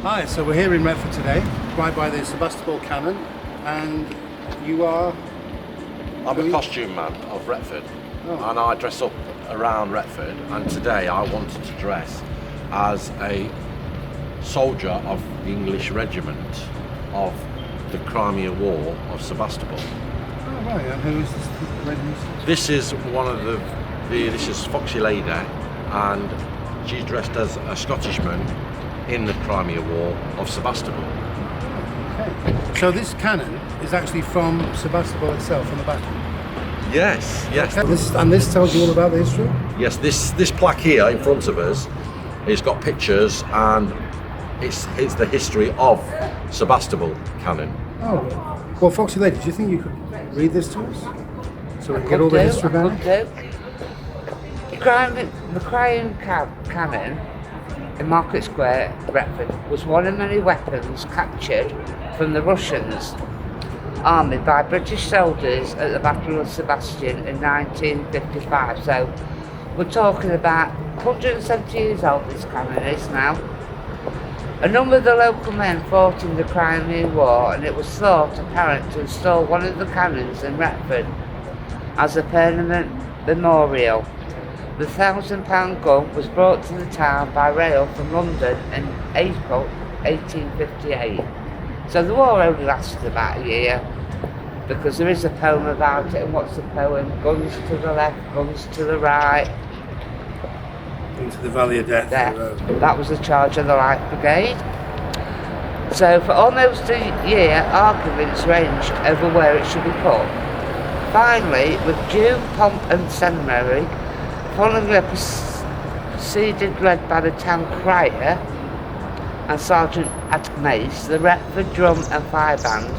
Hi, so we're here in Retford today, right by the Sebastopol Cannon, and you are... I'm a costume man of Retford, and I dress up around Retford, and today I wanted to dress as a soldier of the English regiment of the Crimea War of Sebastopol. Oh right, and who is this regiment? This is one of this is Foxylady, and she's dressed as a Scottishman in the Crimea War of Sebastopol. Okay. So this cannon is actually from Sebastopol itself, from the battle? Yes. Okay. This tells you all about the history? Yes, this plaque here in front of us, it's got pictures, and it's the history of Sebastopol cannon. Oh, well, Foxylady, do you think you could read this to us? So we can get all the history about it? The Crimea cannon in Market Square, Retford, was one of many weapons captured from the Russians' army by British soldiers at the Battle of Sebastopol in 1955. So we're talking about 170 years old this cannon is now. A number of the local men fought in the Crimea War, and it was thought apparent to install one of the cannons in Retford as a permanent memorial. The £1,000 gun was brought to the town by rail from London in April 1858. So the war only lasted about a year, because there is a poem about it. And what's the poem? Guns to the left, guns to the right. Into the Valley of Death. That was the charge of the Life Brigade. So for almost a year, arguments ranged over where it should be put. Finally, with due pomp and ceremony, following a proceeding led by the town crier and Sergeant at Mace, the Retford Drum and Fire Band,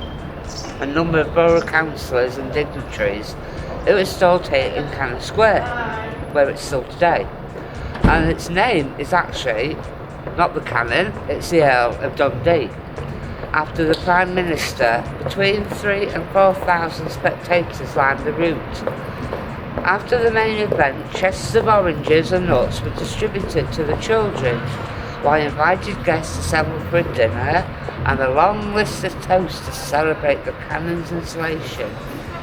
a number of borough councillors and dignitaries, it was installed here in Cannon Square, where it's still today. And its name is actually not the cannon, it's the Earl of Dundee, after the Prime Minister. Between 3,000 and 4,000 spectators lined the route. After the main event, chests of oranges and nuts were distributed to the children, while invited guests assembled for a dinner, and a long list of toasts to celebrate the cannon's installation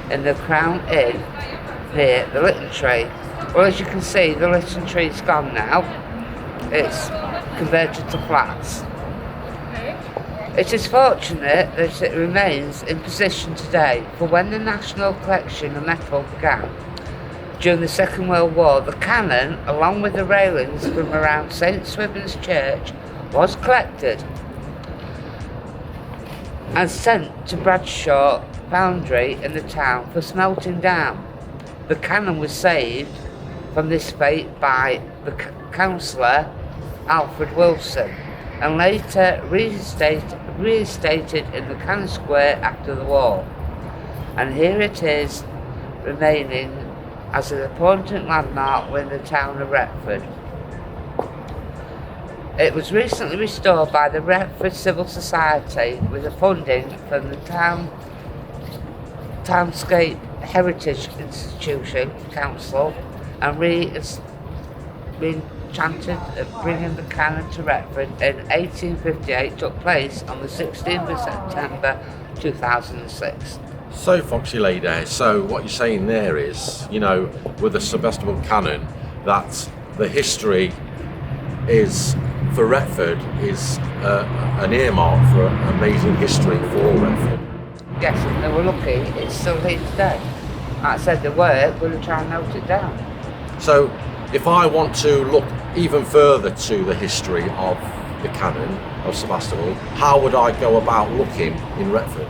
in the Crown Inn near the Lytton Tree. Well, as you can see, the Lytton Tree's gone now. It's converted to flats. It is fortunate that it remains in position today, for when the National Collection of Metal began during the Second World War, the cannon, along with the railings from around St Swithin's Church, was collected and sent to Bradshaw Foundry in the town for smelting down. The cannon was saved from this fate by the councillor Alfred Wilson, and later reinstated in the Cannon Square after the war. And here it is, remaining as an important landmark within the town of Retford. It was recently restored by the Retford Civil Society with the funding from the Townscape Heritage Institution Council, and re-enchanted bringing the cannon to Retford in 1858 took place on the 16th of September 2006. So Foxylady, so what you're saying there is, you know, with the Sebastopol cannon, that the history is, for Retford, is an earmark for amazing history for Retford. Yes, and they were lucky it's still here today. Like I said, the work, we'll try and note it down. So if I want to look even further to the history of the cannon of Sebastopol, how would I go about looking in Retford?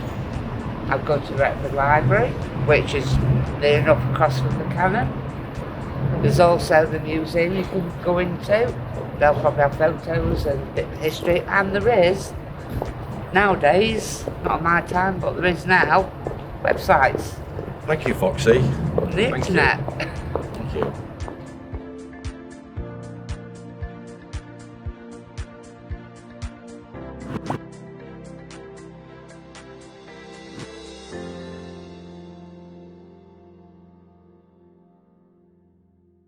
I've gone to Retford Library, which is near enough across from the cannon. There's also the museum you can go into. They'll probably have photos and a bit of history, and there is, nowadays, not on my time, but there is now, websites. Thank you, Foxy. On the internet. Thank you.